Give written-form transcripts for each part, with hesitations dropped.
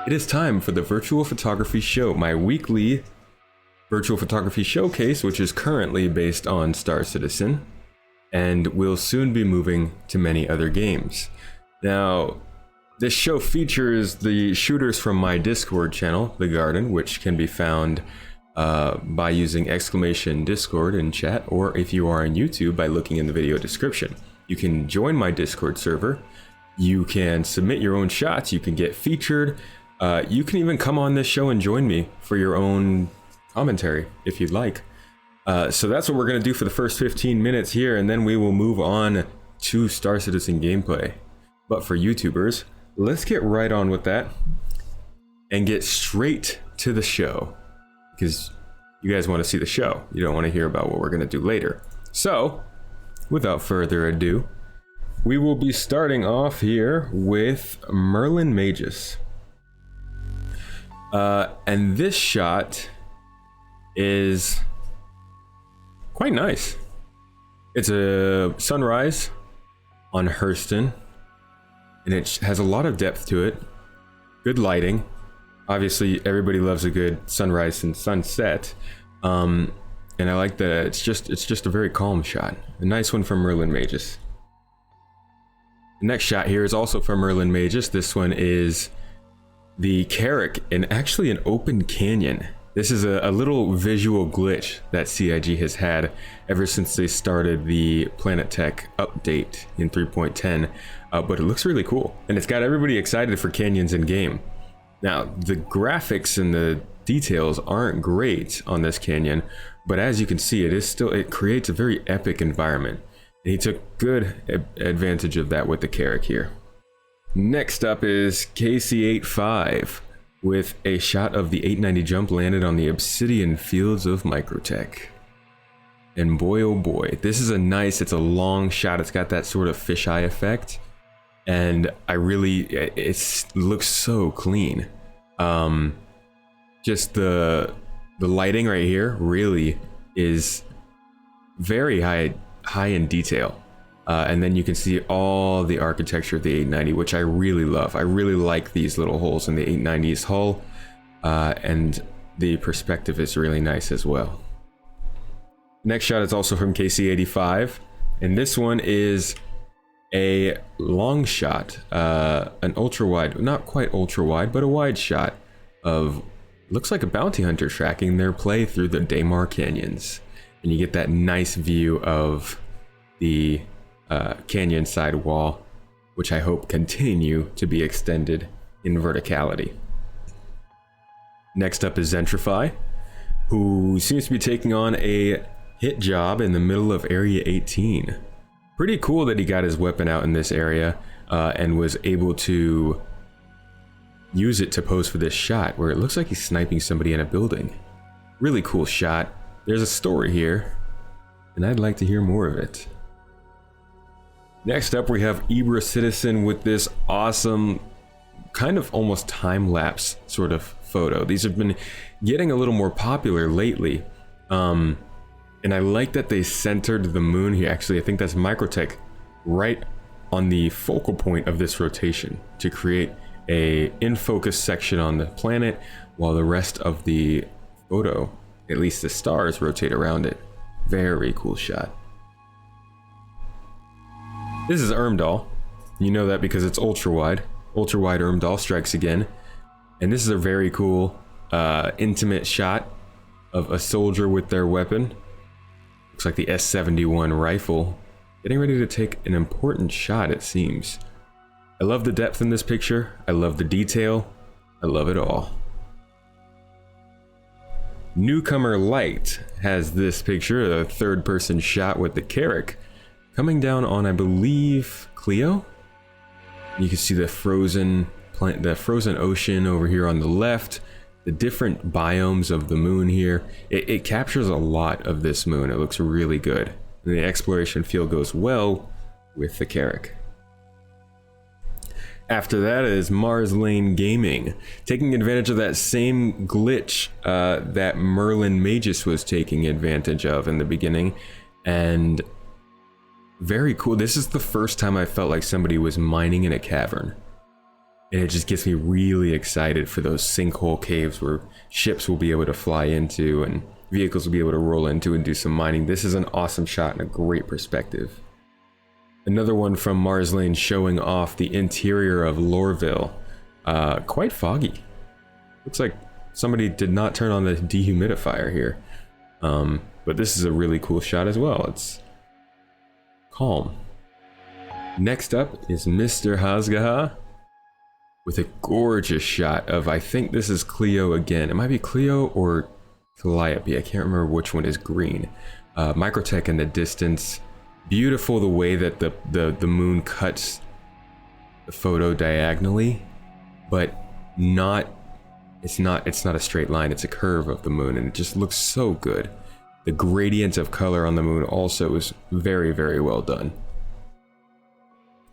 It is time for the Virtual Photography Show, my weekly virtual photography showcase, which is currently based on Star Citizen, and will soon be moving to many other games. Now, this show features the shooters from my Discord channel, The Garden, which can be found by using !Discord in chat, or if you are on YouTube, by looking in the video description. You can join my Discord server, you can submit your own shots, you can get featured, you can even come on this show and join me for your own commentary if you'd like. So that's what we're going to do for the first 15 minutes here, and then we will move on to Star Citizen gameplay. But for YouTubers, let's get right on with that and get straight to the show, because you guys want to see the show. You don't want to hear about what we're going to do later. So, without further ado, we will be starting off here with Merlin Mages. And this shot is quite nice. It's a sunrise on Hurston, and it has a lot of depth to it. Good lighting. Obviously, everybody loves a good sunrise and sunset. And I like that it's just a very calm shot. A nice one from Merlin Mages. The next shot here is also from Merlin Mages. This one is the Carrack in actually an open canyon. This is a little visual glitch that CIG has had ever since they started the Planet Tech update in 3.10, but it looks really cool, and it's got everybody excited for canyons in game. Now, the graphics and the details aren't great on this canyon, but as you can see, it creates a very epic environment, and he took good advantage of that with the Carrack here. Next up is KC85 with a shot of the 890 jump landed on the Obsidian Fields of Microtech. And boy oh boy, this is it's a long shot. It's got that sort of fisheye effect, and it looks so clean. Just the lighting right here really is very high in detail. And then you can see all the architecture of the 890, which I really love. I really like these little holes in the 890's hull, and the perspective is really nice as well. Next shot is also from KC85, and this one is a long shot, an ultra wide, not quite ultra wide, but a wide shot of, looks like a bounty hunter tracking their play through the Daymar Canyons. And you get that nice view of the canyon side wall, which I hope continue to be extended in verticality. Next up is Zentrify, who seems to be taking on a hit job in the middle of Area 18. Pretty cool that he got his weapon out in this area and was able to use it to pose for this shot where it looks like he's sniping somebody in a building. Really cool shot. There's a story here, and I'd like to hear more of it. Next up, we have Ibra Citizen with this awesome, kind of almost time-lapse sort of photo. These have been getting a little more popular lately, and I like that they centered the moon here. Actually, I think that's Microtech right on the focal point of this rotation to create a in-focus section on the planet, while the rest of the photo, at least the stars, rotate around it. Very cool shot. This is Ermdahl. You know that because it's ultra wide. Ultra wide Ermdahl strikes again. And this is a very cool, intimate shot of a soldier with their weapon. Looks like the S71 rifle. Getting ready to take an important shot, it seems. I love the depth in this picture. I love the detail. I love it all. Newcomer Light has this picture, a third-person shot with the Carrack coming down on, I believe, Clio. You can see the frozen ocean over here on the left, the different biomes of the moon here. It captures a lot of this moon. It looks really good. And the exploration feel goes well with the Carrack. After that is Mars Lane Gaming, taking advantage of that same glitch that Merlin Mages was taking advantage of in the beginning, and very cool. This is the first time I felt like somebody was mining in a cavern. And it just gets me really excited for those sinkhole caves where ships will be able to fly into and vehicles will be able to roll into and do some mining. This is an awesome shot and a great perspective. Another one from Mars Lane showing off the interior of Lorville. Quite foggy. Looks like somebody did not turn on the dehumidifier here. But this is a really cool shot as well. It's calm. Next up is Mr. Hazgaha with a gorgeous shot of, I think this is Cleo again. It might be Cleo or Calliope. I can't remember which one is green. Microtech in the distance. Beautiful the way that the moon cuts the photo diagonally, but it's not a straight line. It's a curve of the moon, and it just looks so good. The gradient of color on the moon also is very, very well done.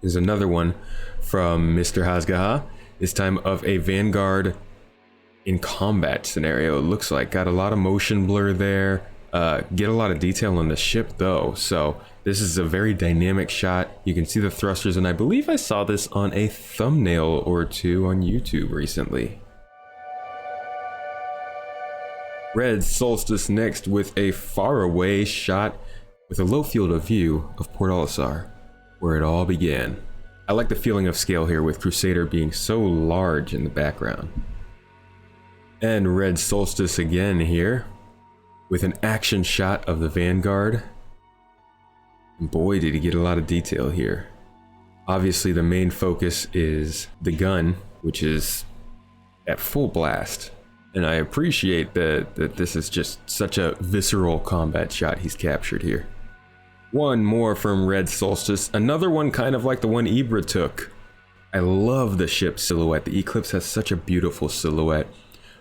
There's another one from Mr. Hazgaha, this time of a Vanguard in combat scenario. It looks like got a lot of motion blur there. Get a lot of detail on the ship though, so this is a very dynamic shot. You can see the thrusters, and I believe I saw this on a thumbnail or two on YouTube recently. Red Solstice next with a faraway shot with a low field of view of Port Olisar, where it all began. I like the feeling of scale here with Crusader being so large in the background. And Red Solstice again here with an action shot of the Vanguard. And boy, did he get a lot of detail here. Obviously the main focus is the gun, which is at full blast. And I appreciate that this is just such a visceral combat shot he's captured here. One more from Red Solstice, another one kind of like the one Ibra took. I love the ship silhouette. The Eclipse has such a beautiful silhouette.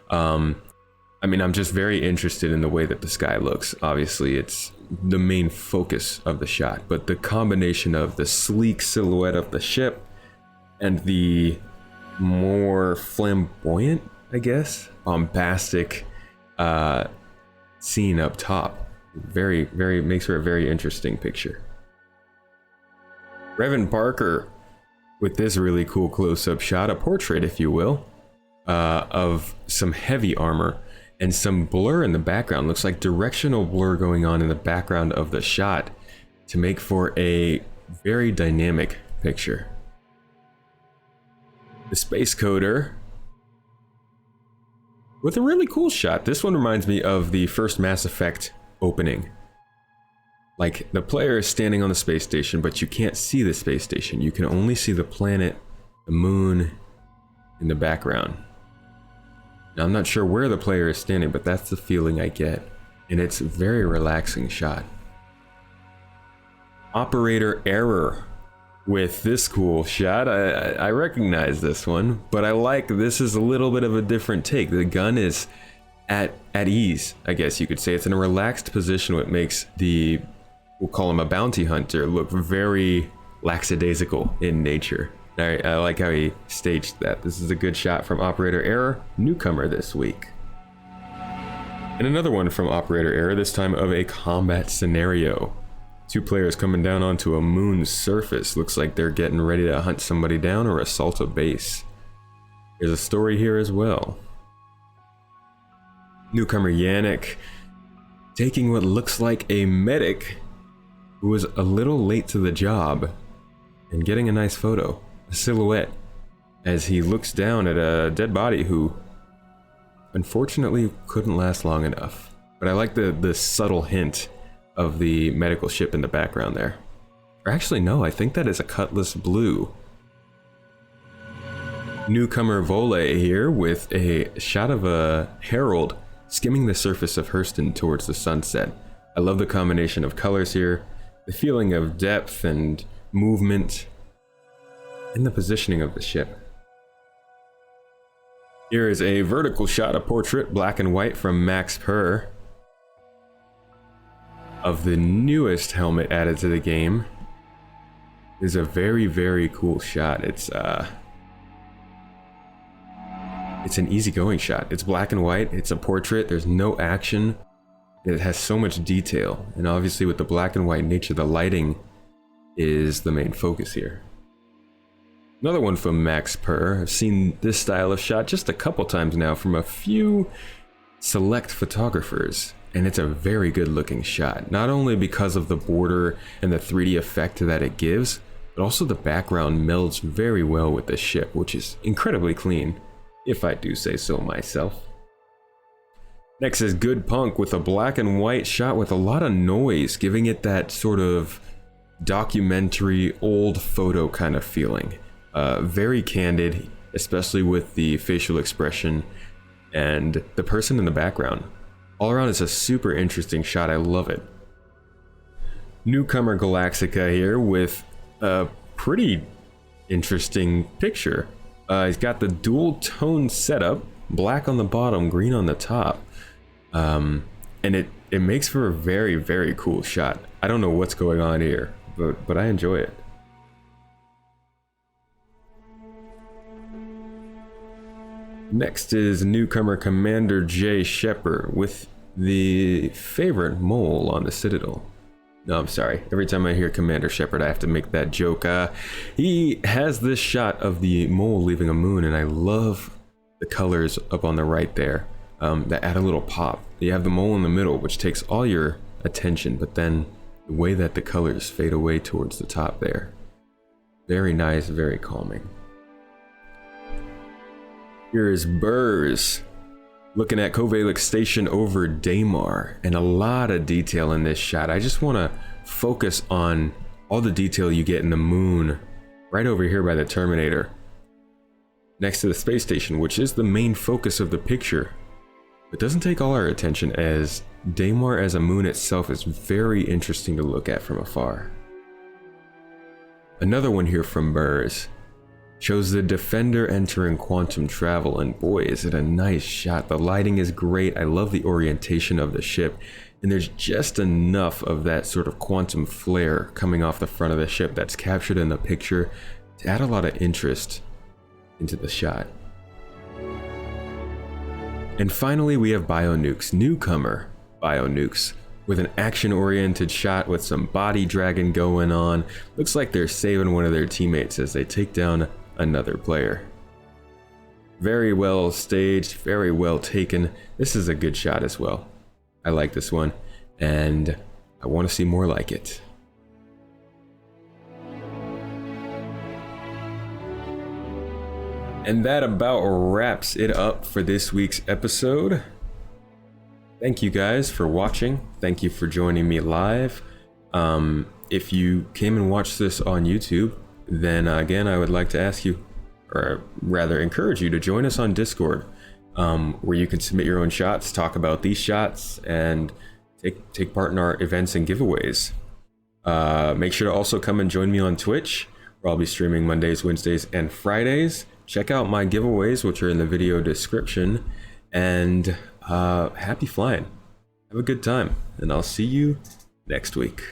I mean, I'm just very interested in the way that the sky looks. Obviously, it's the main focus of the shot, but the combination of the sleek silhouette of the ship and the more flamboyant, I guess, bombastic scene up top. Very makes for a very interesting picture. Reverend Parker with this really cool close-up shot, a portrait if you will, of some heavy armor and some blur in the background. Looks like directional blur going on in the background of the shot to make for a very dynamic picture. The Space Coder with a really cool shot. This one reminds me of the first Mass Effect opening. Like the player is standing on the space station, but you can't see the space station. You can only see the planet, the moon in the background. Now I'm not sure where the player is standing, but that's the feeling I get. And it's a very relaxing shot. Operator Error with this cool shot. I recognize this one, but I like this is a little bit of a different take. The gun is at ease, I guess you could say. It's in a relaxed position, what makes the, we'll call him a bounty hunter, look very lackadaisical in nature. I like how he staged that. This is a good shot from Operator Error, newcomer this week. And another one from Operator Error, this time of a combat scenario. Two players coming down onto a moon's surface. Looks like they're getting ready to hunt somebody down or assault a base. There's a story here as well. Newcomer Yannick taking what looks like a medic who was a little late to the job and getting a nice photo, a silhouette, as he looks down at a dead body who unfortunately couldn't last long enough. But I like the subtle hint of the medical ship in the background there. Or actually no, I think that is a Cutlass Blue. Newcomer Vole here with a shot of a Herald skimming the surface of Hurston towards the sunset. I love the combination of colors here, the feeling of depth and movement, and the positioning of the ship. Here is a vertical shot, a portrait, black and white from Max Per, of the newest helmet added to the game. It is a very cool shot. It's an easygoing shot. It's black and white, it's a portrait, there's no action. It has so much detail, and obviously with the black and white nature, the lighting is the main focus here. Another one from Max Purr. I've seen this style of shot just a couple times now from a few select photographers, and it's a very good looking shot, not only because of the border and the 3D effect that it gives, but also the background melds very well with the ship, which is incredibly clean, if I do say so myself. Next is Good Punk with a black and white shot with a lot of noise, giving it that sort of documentary old photo kind of feeling. Very candid, especially with the facial expression and the person in the background. All around, it's a super interesting shot. I love it. Newcomer Galaxica here with a pretty interesting picture. He's got the dual tone setup, black on the bottom, green on the top. And it makes for a very, very cool shot. I don't know what's going on here, but I enjoy it. Next is newcomer Commander J. Shepard with the favorite mole on the Citadel. No, I'm sorry. Every time I hear Commander Shepard, I have to make that joke. He has this shot of the mole leaving a moon, and I love the colors up on the right there that add a little pop. You have the mole in the middle, which takes all your attention, but then the way that the colors fade away towards the top there. Very nice, very calming. Here is Burrs looking at Kovalix Station over Daymar, and a lot of detail in this shot. I just want to focus on all the detail you get in the moon right over here by the Terminator next to the space station, which is the main focus of the picture. It doesn't take all our attention, as Daymar as a moon itself is very interesting to look at from afar. Another one here from Burrs shows the Defender entering quantum travel, and boy, is it a nice shot. The lighting is great. I love the orientation of the ship, and there's just enough of that sort of quantum flare coming off the front of the ship that's captured in the picture to add a lot of interest into the shot. And finally, we have Bionux, newcomer Bionux, with an action-oriented shot with some body dragging going on. Looks like they're saving one of their teammates as they take down another player. Very well staged, very well taken. This is a good shot as well. I like this one, and I want to see more like it. And that about wraps it up for this week's episode. Thank you guys for watching. Thank you for joining me live. If you came and watched this on YouTube, then again, I would like to ask you, or rather encourage you, to join us on Discord, where you can submit your own shots, talk about these shots, and take part in our events and giveaways. Make sure to also come and join me on Twitch, where I'll be streaming Mondays, Wednesdays, and Fridays. Check out my giveaways, which are in the video description, and happy flying. Have a good time, and I'll see you next week.